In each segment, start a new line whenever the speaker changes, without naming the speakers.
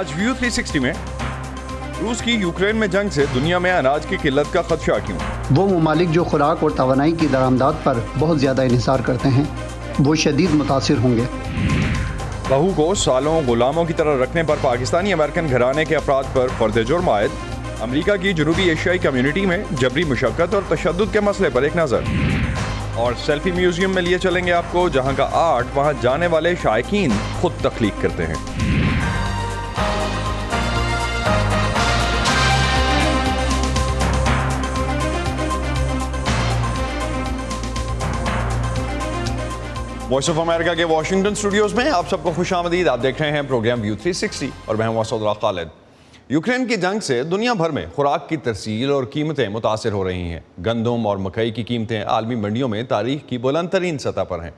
آج ویو 360 میں روس کی یوکرین میں جنگ سے دنیا میں اناج کی قلت کا خدشہ کیوں؟
وہ ممالک جو خوراک اور توانائی کی درآمدات پر بہت زیادہ انحصار کرتے ہیں وہ شدید متاثر ہوں گے۔
بہو کو سالوں غلاموں کی طرح رکھنے پر پاکستانی امریکن گھرانے کے افراد پر فرد جرم عائد۔ امریکہ کی جنوبی ایشیائی کمیونٹی میں جبری مشقت اور تشدد کے مسئلے پر ایک نظر، اور سیلفی میوزیم میں لیے چلیں گے آپ کو، جہاں کا آرٹ وہاں جانے والے شائقین خود تخلیق کرتے ہیں۔ وائس آف امریکہ کے واشنگٹن اسٹوڈیوز میں آپ سب کو خوش آمدید۔ آپ دیکھ رہے ہیں پروگرام ویو 360 اور میں ہوں اسد اللہ خالد۔ یوکرین کی جنگ سے دنیا بھر میں خوراک کی ترسیل اور قیمتیں متاثر ہو رہی ہیں۔ گندم اور مکئی کی قیمتیں عالمی منڈیوں میں تاریخ کی بلند ترین سطح پر ہیں۔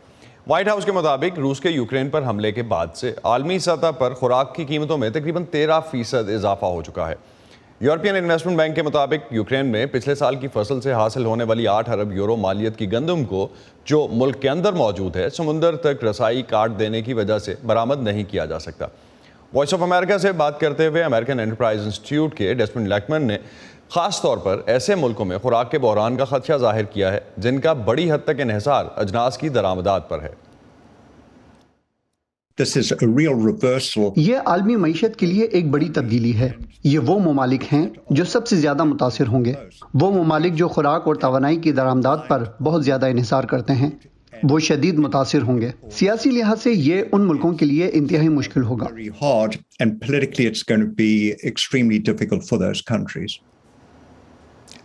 وائٹ ہاؤس کے مطابق روس کے یوکرین پر حملے کے بعد سے عالمی سطح پر خوراک کی قیمتوں میں تقریباً 13% اضافہ ہو چکا ہے۔ یورپین انویسٹمنٹ بینک کے مطابق یوکرین میں پچھلے سال کی فصل سے حاصل ہونے والی 8 ارب یورو مالیت کی گندم کو، جو ملک کے اندر موجود ہے، سمندر تک رسائی کاٹ دینے کی وجہ سے برآمد نہیں کیا جا سکتا۔ وائس آف امریکہ سے بات کرتے ہوئے امریکن انٹرپرائز انسٹیٹیوٹ کے ڈیسمنڈ لیکمن نے خاص طور پر ایسے ملکوں میں خوراک کے بحران کا خدشہ ظاہر کیا ہے جن کا بڑی حد تک انحصار اجناس کی درآمدات پر ہے۔
یہ عالمی معیشت کے لیے ایک بڑی تبدیلی ہے۔ یہ وہ ممالک ہیں جو سب سے زیادہ متاثر ہوں گے۔ وہ ممالک جو خوراک اور توانائی کی درآمدات پر بہت زیادہ انحصار کرتے ہیں وہ شدید متاثر ہوں گے۔ سیاسی لحاظ سے یہ ان ملکوں کے لیے انتہائی مشکل ہوگا۔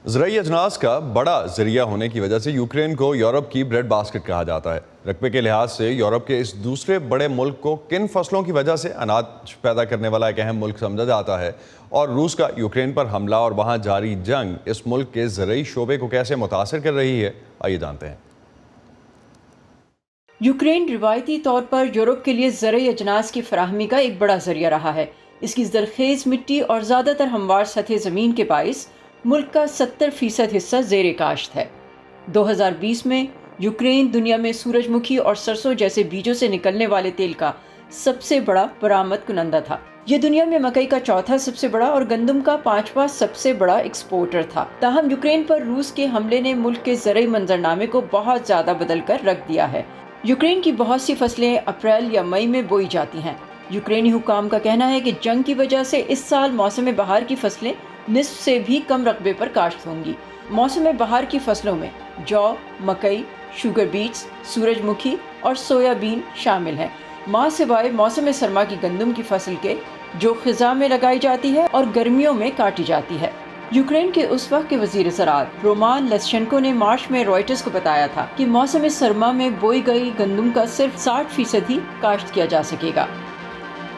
زرعی اجناس کا بڑا ذریعہ ہونے کی وجہ سے یوکرین کو یورپ کی بریڈ باسکٹ کہا جاتا ہے۔ رقبے کے لحاظ سے یورپ کے اس دوسرے بڑے ملک کو کن فصلوں کی وجہ سے اناج پیدا کرنے والا ایک اہم ملک سمجھا جاتا ہے، اور روس کا یوکرین پر حملہ اور وہاں جاری جنگ اس ملک کے زرعی شعبے کو کیسے متاثر کر رہی ہے، آئیے جانتے ہیں۔
یوکرین روایتی طور پر یورپ کے لیے زرعی اجناس کی فراہمی کا ایک بڑا ذریعہ رہا ہے۔ اس کی زرخیز مٹی اور زیادہ تر ہموار سطح زمین کے باعث ملک کا 70% حصہ زیر کاشت ہے۔ 2020 میں یوکرین دنیا میں سورج مکھی اور سرسوں جیسے بیجوں سے نکلنے والے تیل کا سب سے بڑا برآمد کنندہ تھا۔ یہ دنیا میں مکئی کا چوتھا سب سے بڑا اور گندم کا 5واں سب سے بڑا ایکسپورٹر تھا۔ تاہم یوکرین پر روس کے حملے نے ملک کے زرعی منظرنامے کو بہت زیادہ بدل کر رکھ دیا ہے۔ یوکرین کی بہت سی فصلیں اپریل یا مئی میں بوئی جاتی ہیں۔ یوکرینی حکام کا کہنا ہے کہ جنگ کی وجہ سے اس سال موسم بہار کی فصلیں نصف سے بھی کم رقبے پر کاشت ہوں گی۔ موسم بہار کی فصلوں میں جو، مکئی، شوگر بیٹس، سورج مکھی اور سویا بین شامل ہیں، ماہ سوائے موسم سرما کی گندم کی فصل کے، جو خزاں میں لگائی جاتی ہے اور گرمیوں میں کاٹی جاتی ہے۔ یوکرین کے اس وقت کے وزیر زراعت رومان لیسچنکو نے مارچ میں رائٹرز کو بتایا تھا کہ موسم سرما میں بوئی گئی گندم کا صرف 60% ہی کاشت کیا جا سکے گا۔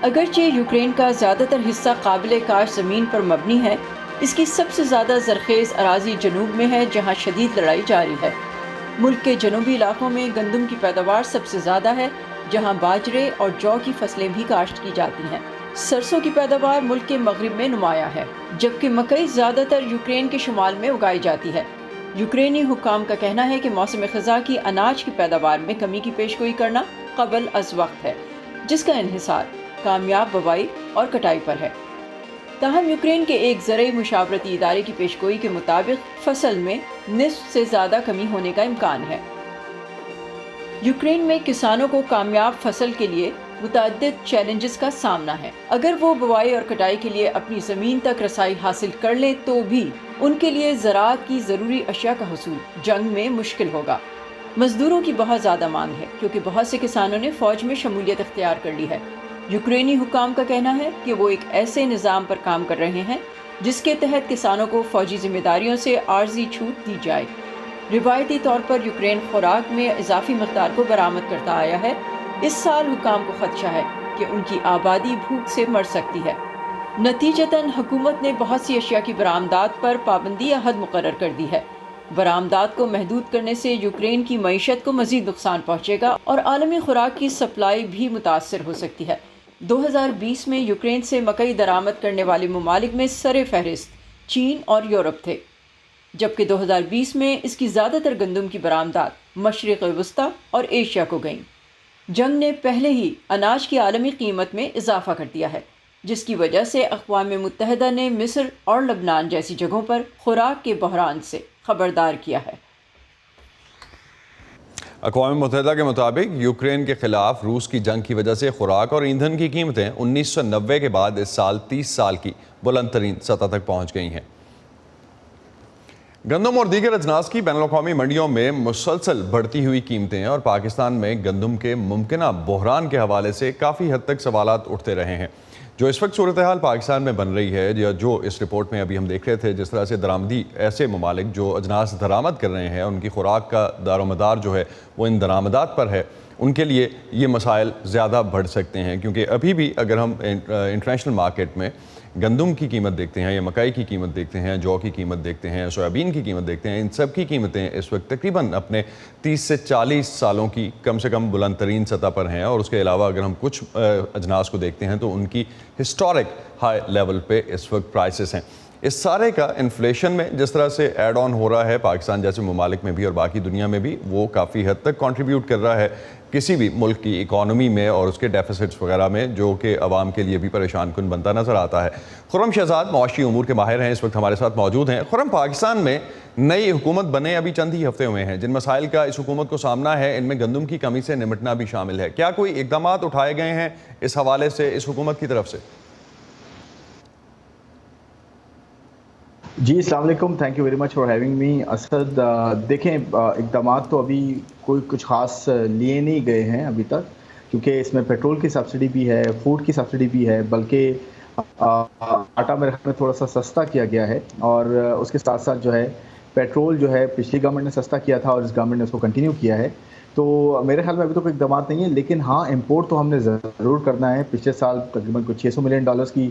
اگرچہ یوکرین کا زیادہ تر حصہ قابل کاشت زمین پر مبنی ہے، اس کی سب سے زیادہ زرخیز اراضی جنوب میں ہے جہاں شدید لڑائی جاری ہے۔ ملک کے جنوبی علاقوں میں گندم کی پیداوار سب سے زیادہ ہے، جہاں باجرے اور جو کی فصلیں بھی کاشت کی جاتی ہیں۔ سرسوں کی پیداوار ملک کے مغرب میں نمایاں ہے، جبکہ مکئی زیادہ تر یوکرین کے شمال میں اگائی جاتی ہے۔ یوکرینی حکام کا کہنا ہے کہ موسم خزاں کی اناج کی پیداوار میں کمی کی پیشگوئی کرنا قبل از وقت ہے، جس کا انحصار کامیاب بوائی اور کٹائی پر ہے۔ تاہم یوکرین کے ایک زرعی مشاورتی ادارے کی پیشگوئی کے مطابق فصل میں نصف سے زیادہ کمی ہونے کا امکان ہے۔ یوکرین میں کسانوں کو کامیاب فصل کے لیے متعدد چیلنجز کا سامنا ہے۔ اگر وہ بوائی اور کٹائی کے لیے اپنی زمین تک رسائی حاصل کر لیں تو بھی ان کے لیے زراعت کی ضروری اشیاء کا حصول جنگ میں مشکل ہوگا۔ مزدوروں کی بہت زیادہ مانگ ہے کیونکہ بہت سے کسانوں نے فوج میں شمولیت اختیار کر لی ہے۔ یوکرینی حکام کا کہنا ہے کہ وہ ایک ایسے نظام پر کام کر رہے ہیں جس کے تحت کسانوں کو فوجی ذمہ داریوں سے عارضی چھوٹ دی جائے۔ روایتی طور پر یوکرین خوراک میں اضافی مقدار کو برآمد کرتا آیا ہے۔ اس سال حکام کو خدشہ ہے کہ ان کی آبادی بھوک سے مر سکتی ہے۔ نتیجتاً حکومت نے بہت سی اشیاء کی برآمدات پر پابندی یا حد مقرر کر دی ہے۔ برآمدات کو محدود کرنے سے یوکرین کی معیشت کو مزید نقصان پہنچے گا اور عالمی خوراک کی سپلائی بھی متاثر ہو سکتی ہے۔ 2020 میں یوکرین سے مکئی درآمد کرنے والے ممالک میں سر فہرست چین اور یورپ تھے، جبکہ 2020 میں اس کی زیادہ تر گندم کی برآمدات مشرق وسطی اور ایشیا کو گئیں۔ جنگ نے پہلے ہی اناج کی عالمی قیمت میں اضافہ کر دیا ہے۔ جس کی وجہ سے اقوام متحدہ نے مصر اور لبنان جیسی جگہوں پر خوراک کے بحران سے خبردار کیا ہے۔
اقوام متحدہ کے مطابق یوکرین کے خلاف روس کی جنگ کی وجہ سے خوراک اور ایندھن کی قیمتیں 1990 کے بعد اس سال 30 سال کی بلند ترین سطح تک پہنچ گئی ہیں۔ گندم اور دیگر اجناس کی بین الاقوامی منڈیوں میں مسلسل بڑھتی ہوئی قیمتیں اور پاکستان میں گندم کے ممکنہ بحران کے حوالے سے کافی حد تک سوالات اٹھتے رہے ہیں۔ جو اس وقت صورتحال پاکستان میں بن رہی ہے یا جو اس رپورٹ میں ابھی ہم دیکھ رہے تھے، جس طرح سے درآمدی ایسے ممالک جو اجناس درآمد کر رہے ہیں ان کی خوراک کا دار و مدار جو ہے وہ ان درآمدات پر ہے، ان کے لیے یہ مسائل زیادہ بڑھ سکتے ہیں، کیونکہ ابھی بھی اگر ہم انٹرنیشنل مارکیٹ میں گندم کی قیمت دیکھتے ہیں یا مکئی کی قیمت دیکھتے ہیں، جو کی قیمت دیکھتے ہیں، سویابین کی قیمت دیکھتے ہیں، ان سب کی قیمتیں اس وقت تقریباً اپنے 30 سے 40 سالوں کی کم سے کم بلند ترین سطح پر ہیں، اور اس کے علاوہ اگر ہم کچھ اجناس کو دیکھتے ہیں تو ان کی ہسٹورک ہائی لیول پہ اس وقت پرائسز ہیں۔ اس سارے کا انفلیشن میں جس طرح سے ایڈ آن ہو رہا ہے پاکستان جیسے ممالک میں بھی اور باقی دنیا میں بھی، وہ کافی حد تک کنٹریبیوٹ کر رہا ہے کسی بھی ملک کی اکانومی میں اور اس کے ڈیفیسٹس وغیرہ میں، جو کہ عوام کے لیے بھی پریشان کن بنتا نظر آتا ہے۔ خرم شہزاد معاشی امور کے ماہر ہیں، اس وقت ہمارے ساتھ موجود ہیں۔ خرم، پاکستان میں نئی حکومت بنے ابھی چند ہی ہفتے ہوئے ہیں، جن مسائل کا اس حکومت کو سامنا ہے ان میں گندم کی کمی سے نمٹنا بھی شامل ہے۔ کیا کوئی اقدامات اٹھائے گئے ہیں اس حوالے سے اس حکومت کی طرف سے؟
جی السلام علیکم، thank you very much for having me. Asad, دیکھیں اقدامات تو ابھی کوئی کچھ خاص لیے نہیں گئے ہیں ابھی تک، کیونکہ اس میں پیٹرول کی سبسڈی بھی ہے، فوڈ کی سبسڈی بھی ہے، بلکہ آٹا میرے خیال میں تھوڑا سا سستا کیا گیا ہے، اور اس کے ساتھ ساتھ جو ہے پیٹرول جو ہے پچھلی گورنمنٹ نے سستا کیا تھا اور اس گورنمنٹ نے اس کو کنٹینیو کیا ہے۔ تو میرے خیال میں ابھی تو کوئی اقدامات نہیں ہیں، لیکن ہاں امپورٹ تو ہم نے ضرور کرنا ہے۔ پچھلے سال تقریباً کوئی $600 ملین کی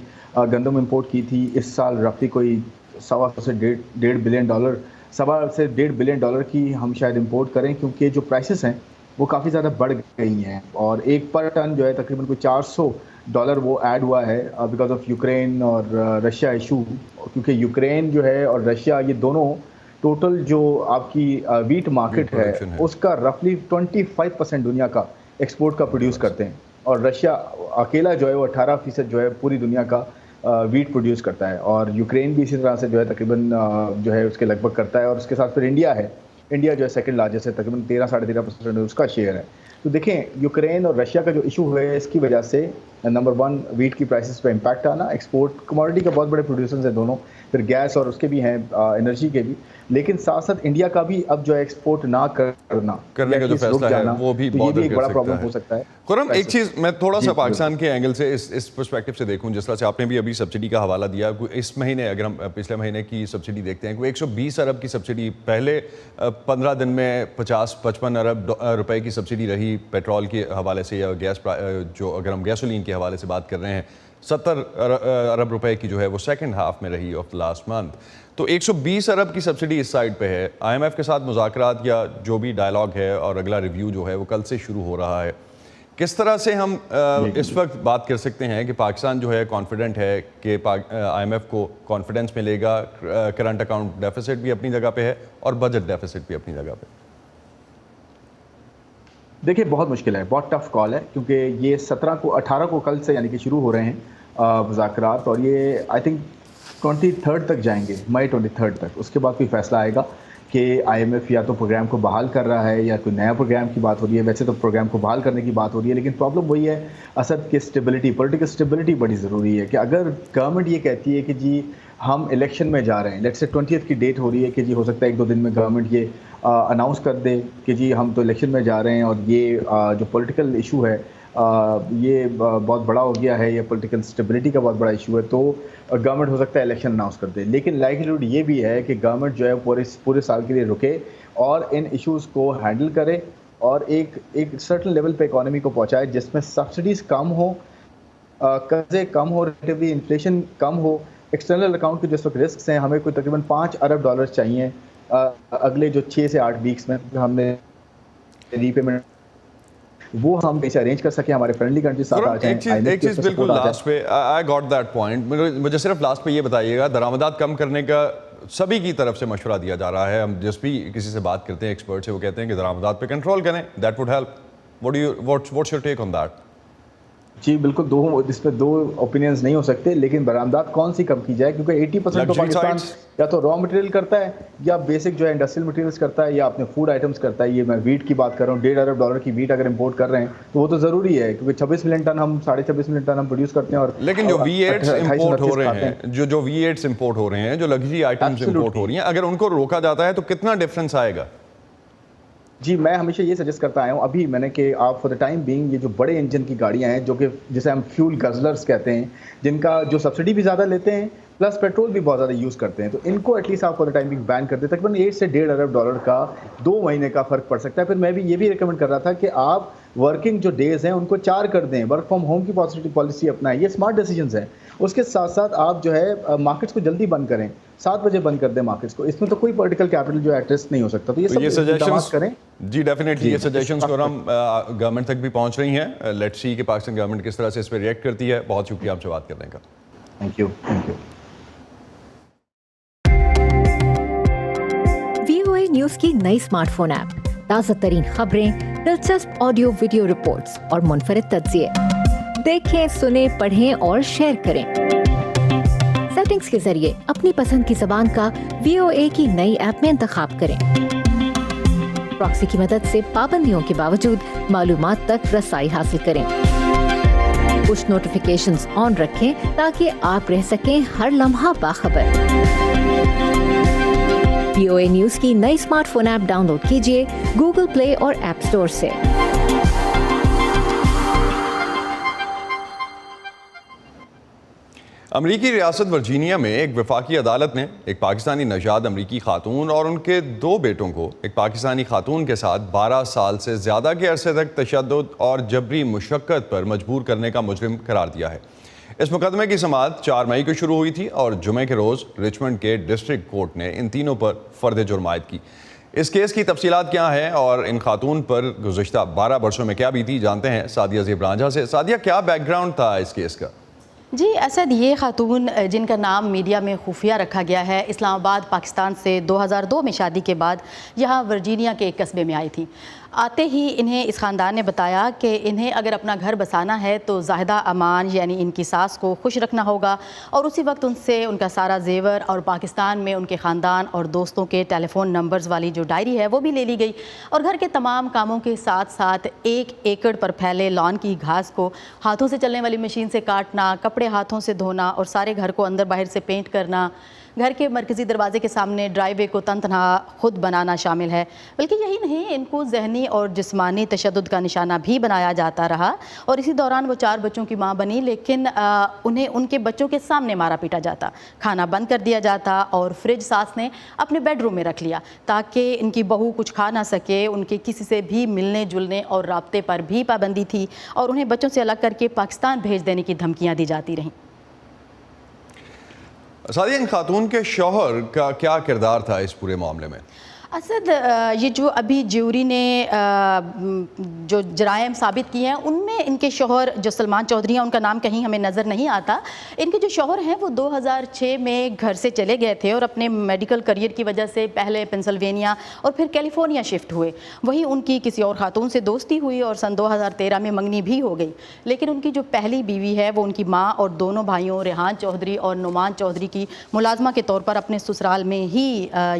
گندم امپورٹ کی تھی، اس سال رفلی کوئی $1.25 سے $1.5 بلین کی ہم شاید امپورٹ کریں، کیونکہ جو پرائسز ہیں وہ کافی زیادہ بڑھ گئی ہیں، اور ایک پر ٹن جو ہے تقریباً کوئی $400 وہ ایڈ ہوا ہے بیکاز آف یوکرین اور رشیا ایشو، کیونکہ یوکرین جو ہے اور رشیا یہ دونوں ٹوٹل جو آپ کی ویٹ مارکیٹ ہے اس کا رفلی 25% دنیا کا ایکسپورٹ کا پروڈیوس کرتے ہیں، اور رشیا اکیلا جو ہے وہ 18% جو ہے پوری دنیا کا ویٹ پروڈیوس کرتا ہے، اور یوکرین بھی اسی طرح سے جو ہے تقریباً جو ہے اس کے لگ بھگ کرتا ہے، اور اس کے ساتھ پھر انڈیا ہے، انڈیا جو ہے سیکنڈ لارجسٹ ہے، تقریباً 13-13.5% اس کا شیئر ہے۔ تو دیکھیں یوکرین اور رشیا کا جو ایشو ہے اس کی وجہ سے نمبر 1 ویٹ کی پرائسز پہ امپیکٹ آنا، ایکسپورٹ کموڈٹی کے بہت بڑے پروڈیوسرز ہیں دونوں، پھر گیس اور اس کے بھی ہیں انرجی کے بھی، لیکن ساتھ ساتھ انڈیا کا بھی اب جو ہے ایکسپورٹ نہ
کرنے کا جو فیصلہ ہے وہ بھی بہت
ایک بڑا پرابلم ہو سکتا ہے۔
خرم، ایک چیز میں تھوڑا سا پاکستان کے اینگل سے اس پرسپیکٹو سے دیکھوں، جس طرح سے آپ نے بھی ابھی سبسڈی کا حوالہ دیا، اس مہینے اگر ہم پچھلے مہینے کی سبسڈی دیکھتے ہیں، کوئی 120 ارب کی سبسڈی پہلے 15 دن میں 50-55 ارب روپے کی سبسڈی رہی پیٹرول کے حوالے سے، یا گیس جو اگر ہم گیسولین کے حوالے سے بات کر رہے ہیں 70 ارب روپے کی جو ہے وہ سیکنڈ ہاف میں رہی آف لاسٹ منتھ۔ تو 120 ارب کی سبسڈی اس سائڈ پہ ہے۔ IMF کے ساتھ مذاکرات یا جو بھی ڈائلاگ ہے اور اگلا ریویو جو ہے وہ کل سے شروع ہو رہا ہے، کس طرح سے ہم اس وقت بات کر سکتے ہیں کہ پاکستان جو ہے کانفیڈنٹ ہے کہ IMF کو کانفیڈنس ملے گا؟ کرنٹ اکاؤنٹ ڈیفیسٹ بھی اپنی جگہ پہ ہے اور بجٹ ڈیفیسٹ بھی اپنی جگہ پہ۔
دیکھیے بہت مشکل ہے، بہت ٹف کال ہے، کیونکہ یہ 18 کو کل سے یعنی کہ شروع ہو رہے ہیں مذاکرات، اور یہ آئی تھنک 23 تک جائیں گے، مئی 23 تک۔ اس کے بعد کوئی فیصلہ آئے گا کہ IMF یا تو پروگرام کو بحال کر رہا ہے یا کوئی نیا پروگرام کی بات ہو رہی ہے۔ ویسے تو پروگرام کو بحال کرنے کی بات ہو رہی ہے، لیکن پرابلم وہی ہے اسد کی سٹیبلٹی، پولیٹیکل سٹیبلٹی بڑی ضروری ہے، کہ اگر گورنمنٹ یہ کہتی ہے کہ جی ہم الیکشن میں جا رہے ہیں، لیٹس سے 20 کی ڈیٹ ہو رہی ہے کہ جی ہو سکتا ہے 1-2 دن میں گورنمنٹ یہ اناؤنس کر دے کہ جی ہم تو الیکشن میں جا رہے ہیں، اور یہ جو پولیٹیکل ایشو ہے یہ بہت بڑا ہو گیا ہے، یہ پولیٹیکل سٹیبلٹی کا بہت بڑا ایشو ہے، تو گورنمنٹ ہو سکتا ہے الیکشن اناؤنس کر دے، لیکن لائکلیہڈ یہ بھی ہے کہ گورنمنٹ جو ہے پورے سال کے لیے رکے اور ان ایشوز کو ہینڈل کرے، اور ایک سرٹن لیول پہ اکانومی کو پہنچائے جس میں سبسڈیز کم ہو، قرضے کم ہو، ریلیٹیولی انفلیشن کم ہو۔ ایکسٹرنل اکاؤنٹ کے جو اس وقت رسکس ہیں، ہمیں کوئی تقریباً $5 ارب چاہیے اگلے جو 6 سے 8 ویکس میں، ہم نے ری پیمنٹ وہ ہم کیسے ارینج کر سکیں، ہمارے فرینڈلی کنٹری ساتھ آ جائیں۔
ایک چیز بالکل لاسٹ پہ، آئی گاٹ دیٹ پوائنٹ، مجھے صرف لاسٹ پہ یہ بتائیے گا، درآمدات کم کرنے کا سبھی کی طرف سے مشورہ دیا جا رہا ہے، ہم جس بھی کسی سے بات کرتے ہیں ایکسپرٹ سے وہ کہتے ہیں کہ درآمدات پہ کنٹرول کریں، that would help, what's your take on that?
جی بالکل، اس پہ دو اوپینینز نہیں ہو سکتے، لیکن برآمدات کون سی کم کی جائے، کیونکہ 80% تو پاکستان یا تو را مٹیریل کرتا ہے یا بیسک جو ہے انڈسٹریل مٹیریلز کرتا ہے یا اپنے فوڈ آئٹمس کرتا ہے. یہ میں ویٹ کی بات کر رہا ہوں، $1.5 ارب کی ویٹ اگر امپورٹ کر رہے ہیں تو وہ تو ضروری ہے، کیونکہ 26 ملین ٹن ہم 26.5 ملین ٹن ہم پروڈیوس کرتے ہیں. اور
لیکن جو V8 امپورٹ ہو رہے ہیں، جو V8 امپورٹ ہو رہے ہیں، جو لگژری آئٹمس امپورٹ ہو رہی ہیں، اگر ان کو روکا جاتا ہے تو کتنا ڈفرنس آئے گا؟
جی میں ہمیشہ یہ سجیسٹ کرتا آیا ہوں ابھی میں نے کہ آپ فار دا ٹائم بینگ یہ جو بڑے انجن کی گاڑیاں ہیں جو کہ جسے ہم فیول گزلرز کہتے ہیں، جن کا جو سبسڈی بھی زیادہ لیتے ہیں پلس پیٹرول بھی بہت زیادہ یوز کرتے ہیں، تو ان کو ایٹ لیسٹ آپ فار دا ٹائم بینگ بین کر دیں. تقریباً $8 سے $1.5 ارب کا 2 مہینے کا فرق پڑ سکتا ہے. پھر میں بھی یہ بھی ریکمینڈ کر رہا تھا کہ آپ ورکنگ جو ڈیز ہیں ان کو 4 کر دیں، ورک فرام ہوم کی پالیسی اپنائیں. یہ اسمارٹ ڈیسیجنز ہیں. اس کے ساتھ ساتھ آپ جو ہے مارکیٹس کو جلدی بند کریں، 7 بجے بند کر دیں مارکیٹس کو. اس میں تو کوئی پولیٹیکل کیپٹل جو ایٹ ریسک نہیں ہو سکتا. تو یہ سب اقدامات کریں.
جی ڈیفینیٹلی یہ سجیشنز کو ہم گورنمنٹ تک بھی پہنچ رہی ہیں. لیٹس سی کہ پاکستان گورنمنٹ کس طرح سے اس پہ ریئیکٹ کرتی ہے. بہت شکریہ آپ سے بات کرنے کا.
Thank you.
VOA نیوز کی نئی اسمارٹ فون ایپ، تازہ ترین خبریں، دلچسپ آڈیو ویڈیو رپورٹس اور منفرد تجزیے. دیکھیں، سنیں، پڑھیں اور شیئر کریں. سیٹنگز کے ذریعے اپنی پسند کی زبان کا VOA کی نئی ایپ میں انتخاب کریں. پراکسی کی مدد سے پابندیوں کے باوجود معلومات تک رسائی حاصل کریں. پش نوٹیفیکیشنز آن رکھیں تاکہ آپ رہ سکیں ہر لمحہ باخبر. VOA نیوز کی نئی smart phone app download کیجیے گوگل پلے اور ایپ اسٹور سے.
امریکی ریاست ورجینیا میں ایک وفاقی عدالت نے ایک پاکستانی نژاد امریکی خاتون اور ان کے 2 بیٹوں کو ایک پاکستانی خاتون کے ساتھ 12 سال سے زیادہ کے عرصے تک تشدد اور جبری مشقت پر مجبور کرنے کا مجرم قرار دیا ہے. اس مقدمے کی سماعت 4 مئی کو شروع ہوئی تھی اور جمعے کے روز رچمنڈ کے ڈسٹرکٹ کورٹ نے ان تینوں پر فرد جرم عائد کی. اس کیس کی تفصیلات کیا ہیں اور ان خاتون پر گزشتہ 12 برسوں میں کیا بیتی، جانتے ہیں سعدیہ زیب رانجھا سے. سعدیہ، کیا بیک گراؤنڈ تھا اس کیس کا؟
جی اسد، یہ خاتون جن کا نام میڈیا میں خفیہ رکھا گیا ہے، اسلام آباد پاکستان سے 2002 میں شادی کے بعد یہاں ورجینیا کے ایک قصبے میں آئی تھیں. آتے ہی انہیں اس خاندان نے بتایا کہ انہیں اگر اپنا گھر بسانا ہے تو زاہدہ امان یعنی ان کی ساس کو خوش رکھنا ہوگا، اور اسی وقت ان سے ان کا سارا زیور اور پاکستان میں ان کے خاندان اور دوستوں کے ٹیلی فون نمبرز والی جو ڈائری ہے وہ بھی لے لی گئی، اور گھر کے تمام کاموں کے ساتھ ساتھ 1 ایکڑ پر پھیلے لان کی گھاس کو ہاتھوں سے چلنے والی مشین سے کاٹنا، کپڑے ہاتھوں سے دھونا اور سارے گھر کو اندر باہر سے پینٹ کرنا، گھر کے مرکزی دروازے کے سامنے ڈرائی وے کو تن تنہا خود بنانا شامل ہے. بلکہ یہی نہیں، ان کو ذہنی اور جسمانی تشدد کا نشانہ بھی بنایا جاتا رہا، اور اسی دوران وہ 4 بچوں کی ماں بنی، لیکن انہیں ان کے بچوں کے سامنے مارا پیٹا جاتا، کھانا بند کر دیا جاتا، اور فریج ساس نے اپنے بیڈ روم میں رکھ لیا تاکہ ان کی بہو کچھ کھا نہ سکے. ان کے کسی سے بھی ملنے جلنے اور رابطے پر بھی پابندی تھی، اور انہیں بچوں سے الگ کر کے پاکستان بھیج دینے کی دھمکیاں دی جاتی رہیں.
سعدیہ، ان خاتون کے شوہر کا کیا کردار تھا اس پورے معاملے میں؟
اسد، یہ جو ابھی جیوری نے جو جرائم ثابت کیے ہیں ان میں ان کے شوہر جو سلمان چودھری ہیں، ان کا نام کہیں ہمیں نظر نہیں آتا. ان کے جو شوہر ہیں وہ 2006 میں گھر سے چلے گئے تھے اور اپنے میڈیکل کریئر کی وجہ سے پہلے پنسلوینیا اور پھر کیلیفورنیا شفٹ ہوئے. وہیں ان کی کسی اور خاتون سے دوستی ہوئی اور سن 2013 میں منگنی بھی ہو گئی. لیکن ان کی جو پہلی بیوی ہے وہ ان کی ماں اور دونوں بھائیوں ریحان چودھری اور نعمان چودھری کی ملازمہ کے طور پر اپنے سسرال میں ہی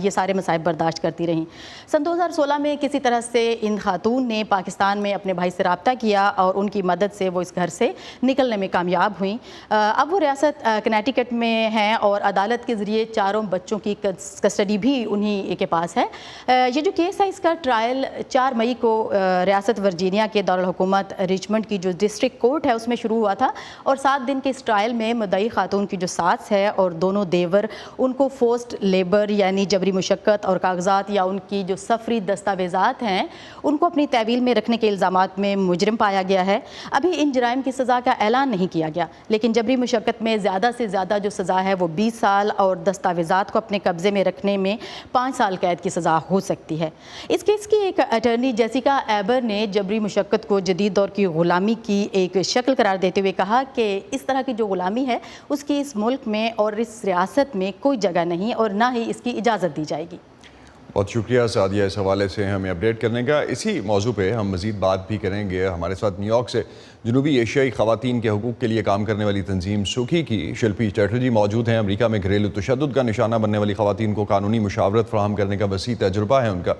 یہ سارے مصائب برداشت کرتی رہیں. سن 2016 میں کسی طرح سے ان خاتون نے پاکستان میں اپنے بھائی سے رابطہ کیا اور ان کی مدد سے وہ اس گھر سے نکلنے میں کامیاب ہوئیں. اب وہ ریاست کنیٹیکٹ میں ہیں اور عدالت کے ذریعے 4 بچوں کی کسٹڈی بھی انہی کے پاس ہے. یہ جو کیس ہے اس کا ٹرائل 4 مئی کو ریاست ورجینیا کے دارالحکومت رچمنڈ کی جو ڈسٹرکٹ کورٹ ہے اس میں شروع ہوا تھا، اور 7 دن کے اس ٹرائل میں مدعی خاتون کی جو ساس ہے اور دونوں دیور، ان کو فورسڈ لیبر یعنی جبری مشقت اور کاغذات یا ان کی جو سفری دستاویزات ہیں ان کو اپنی تحویل میں رکھنے کے الزامات میں مجرم پایا گیا ہے. ابھی ان جرائم کی سزا کا اعلان نہیں کیا گیا، لیکن جبری مشقت میں زیادہ سے زیادہ جو سزا ہے وہ 20 سال اور دستاویزات کو اپنے قبضے میں رکھنے میں 5 سال قید کی سزا ہو سکتی ہے. اس کیس کی ایک اٹارنی جیسیکا ایبر نے جبری مشقت کو جدید دور کی غلامی کی ایک شکل قرار دیتے ہوئے کہا کہ اس طرح کی جو غلامی ہے اس کی اس ملک میں اور اس ریاست میں کوئی جگہ نہیں اور نہ ہی اس کی اجازت دی جائے گی.
بہت شکریہ سعدیہ اس حوالے سے ہمیں اپڈیٹ کرنے کا. اسی موضوع پہ ہم مزید بات بھی کریں گے. ہمارے ساتھ نیو یارک سے جنوبی ایشیائی خواتین کے حقوق کے لیے کام کرنے والی تنظیم سکھی کی شلپی چیٹرجی موجود ہیں. امریکہ میں گھریلو تشدد کا نشانہ بننے والی خواتین کو قانونی مشاورت فراہم کرنے کا وسیع تجربہ ہے ان کا.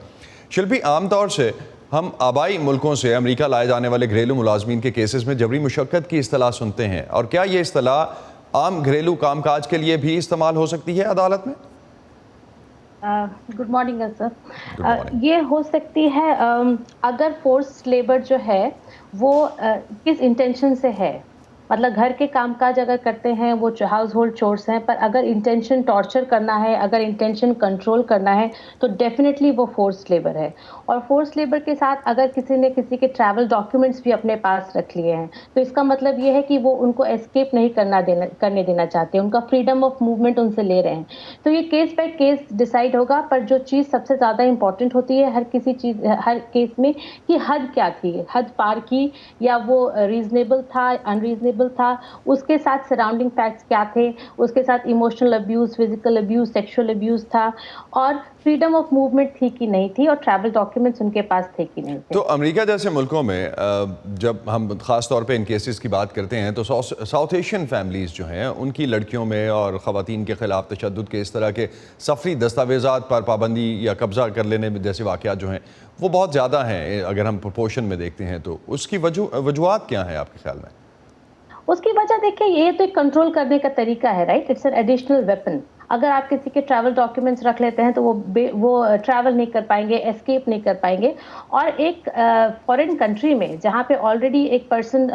شلپی، عام طور سے ہم آبائی ملکوں سے امریکہ لائے جانے والے گھریلو ملازمین کے کیسز میں جبری مشقت کی اصطلاح سنتے ہیں، اور کیا یہ اصطلاح عام گھریلو کام کاج کے لیے بھی استعمال ہو سکتی ہے عدالت میں؟
Good morning sir. یہ ہو سکتی ہے اگر فورس لیبر جو ہے وہ کس انٹینشن سے ہے، مطلب گھر کے کام کاج اگر کرتے ہیں وہ ہاؤس ہولڈ چورس ہیں، پر اگر انٹینشن ٹارچر کرنا ہے، اگر انٹینشن کنٹرول کرنا ہے تو ڈیفینیٹلی وہ فورس لیبر ہے. اور فورس لیبر کے ساتھ اگر کسی نے کسی کے ٹریول ڈاکیومنٹس بھی اپنے پاس رکھ لیے ہیں تو اس کا مطلب یہ ہے کہ وہ ان کو اسکیپ نہیں کرنے دینا چاہتے، ان کا فریڈم آف موومنٹ ان سے لے رہے ہیں. تو یہ کیس بائی کیس ڈیسائیڈ ہوگا، پر جو چیز سب سے زیادہ امپورٹنٹ ہوتی ہے ہر کیس میں کہ حد کیا تھی، حد پار کی یا وہ ریزنیبل تھا، انریزنیبل تھا، اس کے ساتھ سراؤنڈنگ فیکٹس کیا تھے، اس کے ساتھ emotional abuse, physical abuse, sexual abuse تھا، اور فریڈم آف موومنٹ تھی کہ نہیں تھی، اور ٹریول ڈاکیومنٹس ان کے پاس تھے کہ نہیں تھے.
تو امریکہ جیسے ملکوں میں جب ہم خاص طور پہ ان کیسز کی بات کرتے ہیں تو ساؤتھ ایشین فیملیز جو ہیں ان کی لڑکیوں میں اور خواتین کے خلاف تشدد کے اس طرح کے سفری دستاویزات پر پابندی یا قبضہ کر لینے جیسے واقعات جو ہیں وہ بہت زیادہ ہیں اگر ہم پرپورشن میں دیکھتے ہیں. تو اس کی وجوہات کیا ہیں آپ کے خیال میں؟
اس کی وجہ دیکھیں، یہ تو ایک کنٹرول کرنے کا طریقہ ہے، right, it's an additional weapon. اگر آپ کسی کے ٹریول ڈاکیومنٹس رکھ لیتے ہیں تو وہ ٹریول نہیں کر پائیں گے، اسکیپ نہیں کر پائیں گے. اور ایک فارن کنٹری میں جہاں پہ آلریڈی ایک پرسن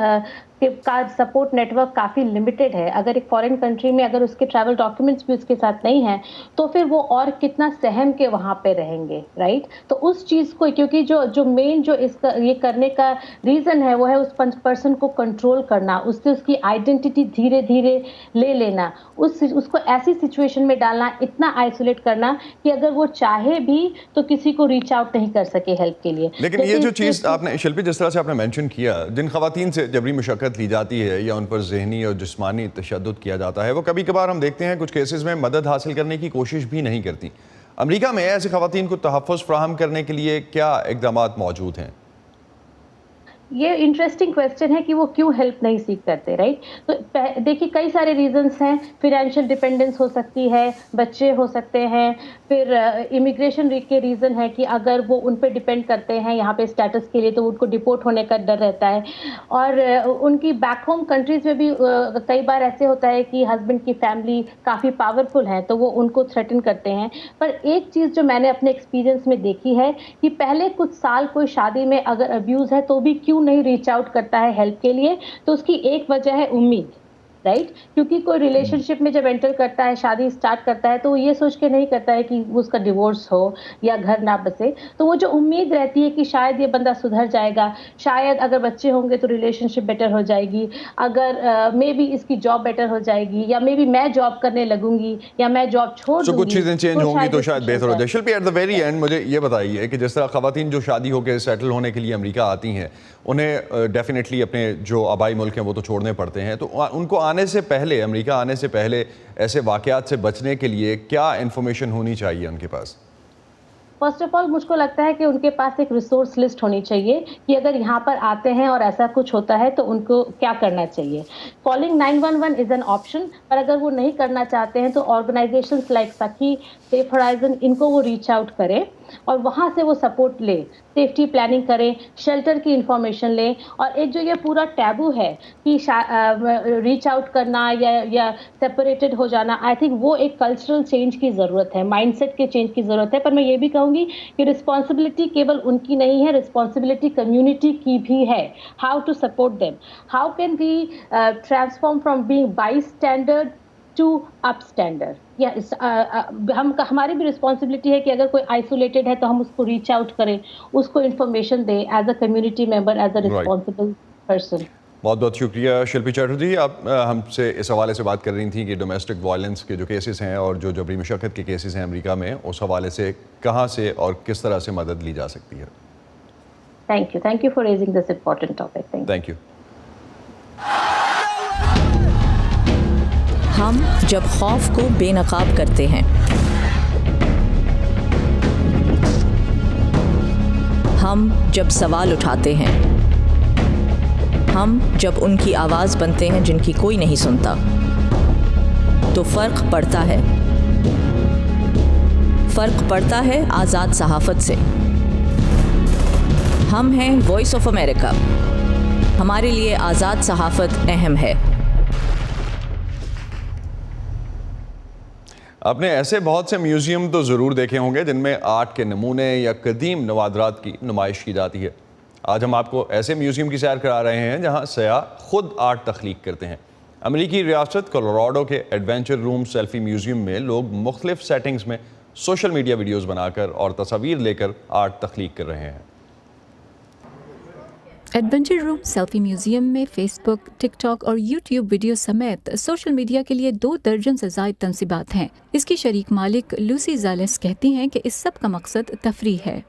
کا سپورٹ نیٹ ورک کافی لمیٹڈ ہے، اگر ایک فارن کنٹری میں اگر اس کے ٹریول ڈاکیومنٹس بھی اس کے ساتھ نہیں ہیں تو پھر وہ اور کتنا سہم کے وہاں پہ رہیں گے، رائٹ. تو اس چیز کو، کیونکہ جو مین جو اس کا یہ کرنے کا ریزن ہے وہ ہے اس پرسن کو کنٹرول کرنا، اس سے اس کی آئیڈینٹی دھیرے دھیرے لے لینا، اس کو ایسی سچویشن میں ڈالنا، اتنا آئسولیٹ کرنا کہ اگر وہ چاہے بھی تو کسی کو ریچ آؤٹ نہیں کر سکے ہیلپ کے لیے.
لیکن یہ جو چیز آپ نے شلپی جس طرح سے آپ نے مینشن کیا، جن خواتین سے جبری مشقت لی جاتی ہے یا ان پر ذہنی اور جسمانی تشدد کیا جاتا ہے، وہ کبھی کبھار ہم دیکھتے ہیں کچھ کیسز میں مدد حاصل کرنے کی کوشش بھی نہیں کرتی. امریکہ میں ایسے خواتین کو تحفظ فراہم کرنے کے لیے کیا اقدامات موجود ہیں؟
یہ انٹرسٹنگ کویسچن ہے کہ وہ کیوں ہیلپ نہیں سیکھ کرتے، رائٹ. تو دیکھیے کئی سارے ریزنس ہیں. فائنینشیل ڈپینڈنس ہو سکتی ہے، بچے ہو سکتے ہیں، پھر امیگریشن کے ریزن ہے کہ اگر وہ ان پہ ڈپینڈ کرتے ہیں یہاں پہ اسٹیٹس کے لیے تو ان کو ڈپورٹ ہونے کا ڈر رہتا ہے. اور ان کی بیک ہوم کنٹریز میں بھی کئی بار ایسے ہوتا ہے کہ ہسبینڈ کی فیملی کافی پاورفل ہیں تو وہ ان کو تھریٹن کرتے ہیں. پر ایک چیز جو میں نے اپنے ایکسپیرینس میں دیکھی ہے کہ پہلے کچھ سال کوئی شادی میں اگر ابیوز ہے تو بھی کیوں نہیں ریچ آؤٹ کرتا ہے ہیلپ کے لیے، تو اس کی ایک وجہ ہے امید، رائٹ. کیونکہ کوئی ریلیشن شپ میں جب انٹر کرتا ہے، شادی اسٹارٹ کرتا ہے تو وہ یہ سوچ کے نہیں کرتا ہے کہ اس کا ڈیورس ہو یا گھر نہ بسے. تو وہ جو امید رہتی ہے کہ شاید یہ بندہ سدھر جائے گا، شاید اگر بچے ہوں گے تو ریلیشن شپ بیٹر ہو جائے گی، اگر مے بی اس کی جاب بیٹر ہو جائے گی، یا مے بی میں جاب کرنے لگوں گی یا میں جاب چھوڑ دوں گی،
کچھ چیزیں چینج ہوں گی تو شاید بہتر ہو جائے. شلپی ایٹ دا ویری اینڈ مجھے یہ بتائیے کہ جس طرح خواتین جو شادی ہو کے سیٹل ہونے کے لیے امریکہ آتی ہیں انہیں ڈیفینیٹلی اپنے جو آبائی ملک ہیں وہ تو چھوڑنے پڑتے ہیں، تو ان کو آنے سے پہلے، امریکہ آنے سے پہلے ایسے واقعات سے بچنے کے لیے کیا انفارمیشن ہونی چاہیے ان کے پاس؟
فرسٹ آف آل مجھ کو لگتا ہے کہ ان کے پاس ایک ریسورس لسٹ ہونی چاہیے کہ اگر یہاں پر آتے ہیں اور ایسا کچھ ہوتا ہے تو ان کو کیا کرنا چاہیے. کالنگ 911 از این آپشن، پر اگر وہ نہیں کرنا چاہتے ہیں تو آرگنائزیشنس لائک سکھی، سیف ہورائزن، ان کو وہ ریچ آؤٹ کریں اور وہاں سے وہ سپورٹ لیں، سیفٹی پلاننگ کریں، شیلٹر کی انفارمیشن لیں. اور ایک جو یہ پورا ٹیبو ہے کہ ریچ آؤٹ کرنا یا سپریٹڈ ہو جانا، آئی تھنک وہ ایک کلچرل چینج کی ضرورت ہے، مائنڈ سیٹ کے چینج کی ضرورت ہے. پر میں یہ بھی کہوں گی کہ رسپانسبلٹی کیول ان کی نہیں ہے، رسپانسبلٹی کمیونٹی کی بھی ہے. How to support them, how can we transform from being bystander to upstander. ہماری بھی رسپانسبلٹی ہے کہ اگر کوئی آئسولیٹڈ ہے تو ہم اس کو ریچ آؤٹ کریں، اس کو انفارمیشن دیں as a community member, as a responsible person.
بہت بہت شکریہ شلپی چیٹرجی. آپ ہم سے اس حوالے سے بات کر رہی تھیں کہ ڈومیسٹک وائلنس کے جو کیسز ہیں اور جو جبری مشقت کے کیسز ہیں امریکہ میں، اس حوالے سے کہاں سے اور کس طرح سے مدد لی جا سکتی ہے.
Thank you for raising this important topic.
Thank you.
ہم جب خوف کو بے نقاب کرتے ہیں ہم جب سوال اٹھاتے ہیں، ہم جب ان کی آواز بنتے ہیں جن کی کوئی نہیں سنتا، تو فرق پڑتا ہے آزاد صحافت سے۔ ہم ہیں وائس آف امریکہ، ہمارے لیے آزاد صحافت اہم ہے۔
آپ نے ایسے بہت سے میوزیم تو ضرور دیکھے ہوں گے جن میں آرٹ کے نمونے یا قدیم نوادرات کی نمائش کی جاتی ہے۔ آج ہم آپ کو ایسے میوزیم کی سیر کرا رہے ہیں جہاں سیاح خود آرٹ تخلیق کرتے ہیں۔ امریکی ریاست کولوراڈو کے ایڈونچر روم سیلفی میوزیم میں لوگ مختلف سیٹنگز میں سوشل میڈیا ویڈیوز بنا کر اور تصاویر لے کر آرٹ تخلیق کر رہے ہیں۔
ایڈونچر روم سیلفی میوزیم میں فیس بک، ٹک ٹاک اور یوٹیوب ویڈیو سمیت سوشل میڈیا کے لیے 2 درجن سے زائد تنصیبات ہیں۔ اس کی شریک مالک لوسی زالس کہتی ہیں کہ اس سب کا مقصد تفریح ہے۔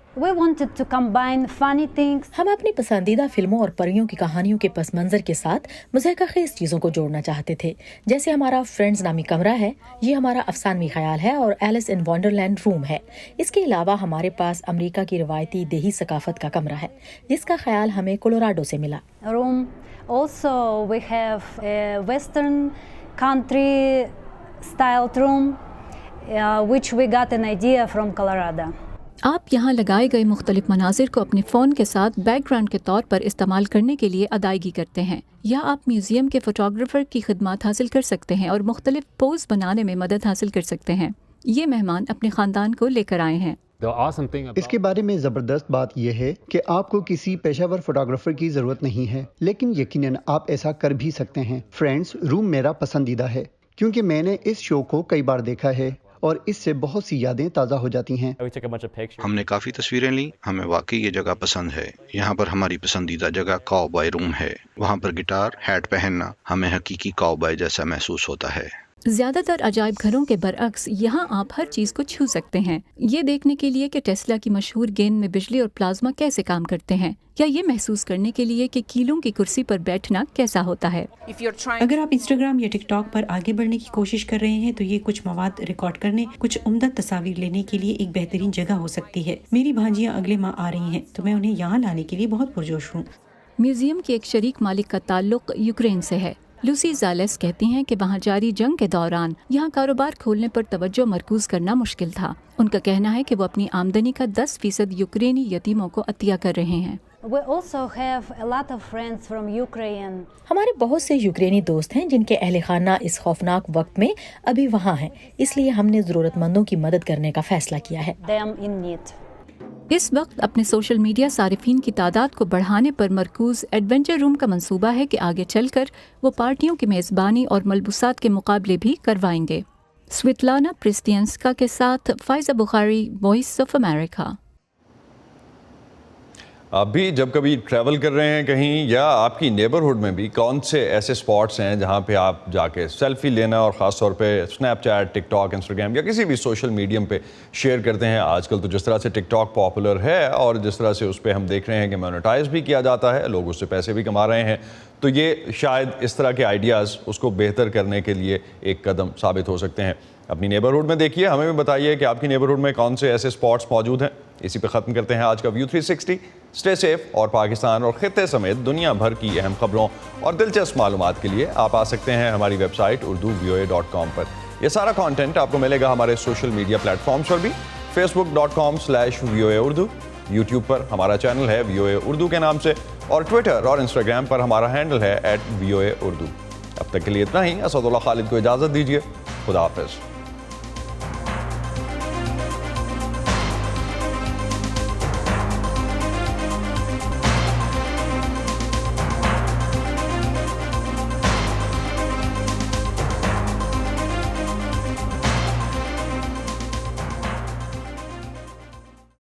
ہم اپنی پسندیدہ فلموں اور پریوں کی کہانیوں کے پس منظر کے ساتھ مضحکہ خیز چیزوں کو جوڑنا چاہتے تھے، جیسے ہمارا فرینڈز نامی کمرہ ہے، یہ ہمارا افسانوی خیال ہے، اور ایلس ان ونڈرلینڈ روم ہے۔ اس کے علاوہ ہمارے پاس امریکہ کی روایتی دیہی ثقافت کا کمرہ ہے جس کا خیال ہمیں کولوراڈو سے ملا۔
room. Also we have a western country styled room which we got an idea from Colorado.
آپ یہاں لگائے گئے مختلف مناظر کو اپنے فون کے ساتھ بیک گراؤنڈ کے طور پر استعمال کرنے کے لیے ادائیگی کرتے ہیں، یا آپ میوزیم کے فوٹوگرافر کی خدمات حاصل کر سکتے ہیں اور مختلف پوز بنانے میں مدد حاصل کر سکتے ہیں۔ یہ مہمان اپنے خاندان کو لے کر آئے ہیں۔
اس کے بارے میں زبردست بات یہ ہے کہ آپ کو کسی پیشہ ور فوٹوگرافر کی ضرورت نہیں ہے، لیکن یقیناً آپ ایسا کر بھی سکتے ہیں۔ فرینڈز روم میرا پسندیدہ ہے کیونکہ میں نے اس شو کو کئی بار دیکھا ہے اور اس سے بہت سی یادیں تازہ ہو جاتی ہیں۔
ہم نے کافی تصویریں لیں، ہمیں واقعی یہ جگہ پسند ہے۔ یہاں پر ہماری پسندیدہ جگہ کاؤ بوائے روم ہے، وہاں پر گٹار، ہیٹ پہننا ہمیں حقیقی کاؤ بوائے جیسا محسوس ہوتا ہے۔
زیادہ تر عجائب گھروں کے برعکس یہاں آپ ہر چیز کو چھو سکتے ہیں، یہ دیکھنے کے لیے کہ ٹیسلا کی مشہور گیند میں بجلی اور پلازما کیسے کام کرتے ہیں، یا یہ محسوس کرنے کے لیے کہ کیلوں کی کرسی پر بیٹھنا کیسا ہوتا ہے۔
اگر آپ انسٹاگرام یا ٹک ٹاک پر آگے بڑھنے کی کوشش کر رہے ہیں تو یہ کچھ مواد ریکارڈ کرنے، کچھ عمدہ تصاویر لینے کے لیے ایک بہترین جگہ ہو سکتی ہے۔ میری بھانجیاں اگلے ماہ آ رہی ہیں تو میں انہیں یہاں لانے کے لیے بہت پرجوش ہوں۔
میوزیم کے ایک شریک مالک کا تعلق یوکرین سے ہے۔ لوسی زالس کہتی ہیں کہ وہاں جاری جنگ کے دوران یہاں کاروبار کھولنے پر توجہ مرکوز کرنا مشکل تھا۔ ان کا کہنا ہے کہ وہ اپنی آمدنی کا 10% یوکرینی یتیموں کو عطیہ کر رہے ہیں۔
We also have a lot of friends from Ukraine.
ہمارے بہت سے یوکرینی دوست ہیں جن کے اہل خانہ اس خوفناک وقت میں ابھی وہاں ہیں، اس لیے ہم نے ضرورت مندوں کی مدد کرنے کا فیصلہ کیا ہے۔
Them in need.
اس وقت اپنے سوشل میڈیا صارفین کی تعداد کو بڑھانے پر مرکوز ایڈونچر روم کا منصوبہ ہے کہ آگے چل کر وہ پارٹیوں کی میزبانی اور ملبوسات کے مقابلے بھی کروائیں گے۔ سویتلانا پریسٹینسکا کے ساتھ فائزہ بخاری، وائس آف امریکہ۔
آپ بھی جب کبھی ٹریول کر رہے ہیں کہیں، یا آپ کی نیبرہڈ میں بھی کون سے ایسے سپاٹس ہیں جہاں پہ آپ جا کے سیلفی لینا اور خاص طور پہ اسنیپ چیٹ، ٹک ٹاک، انسٹاگرام یا کسی بھی سوشل میڈیم پہ شیئر کرتے ہیں؟ آج کل تو جس طرح سے ٹک ٹاک پاپولر ہے اور جس طرح سے اس پہ ہم دیکھ رہے ہیں کہ مونیٹائز بھی کیا جاتا ہے، لوگ اس سے پیسے بھی کما رہے ہیں، تو یہ شاید اس طرح کے آئیڈیاز اس کو بہتر کرنے کے لیے ایک قدم ثابت ہو سکتے ہیں۔ اپنی نیبرہڈ میں دیکھیے، ہمیں بھی بتائیے کہ آپ کی نیبرہڈ میں کون سے ایسے سپاٹس موجود ہیں۔ اسی پہ ختم کرتے ہیں آج کا ویو 360۔ اسٹے سیف، اور پاکستان اور خطے سمیت دنیا بھر کی اہم خبروں اور دلچسپ معلومات کے لیے آپ آ سکتے ہیں ہماری ویب سائٹ urduvoa.com پر۔ یہ سارا کانٹینٹ آپ کو ملے گا ہمارے سوشل میڈیا پلیٹ فارمز پر بھی، facebook.com/VOA Urdu، یوٹیوب پر ہمارا چینل ہے VOA اردو کے نام سے، اور ٹویٹر اور انسٹاگرام پر ہمارا ہینڈل ہے @VOA Urdu۔ اب تک کے لیے اتنا ہی۔ اسد اللہ خالد کو اجازت دیجیے، خدا حافظ۔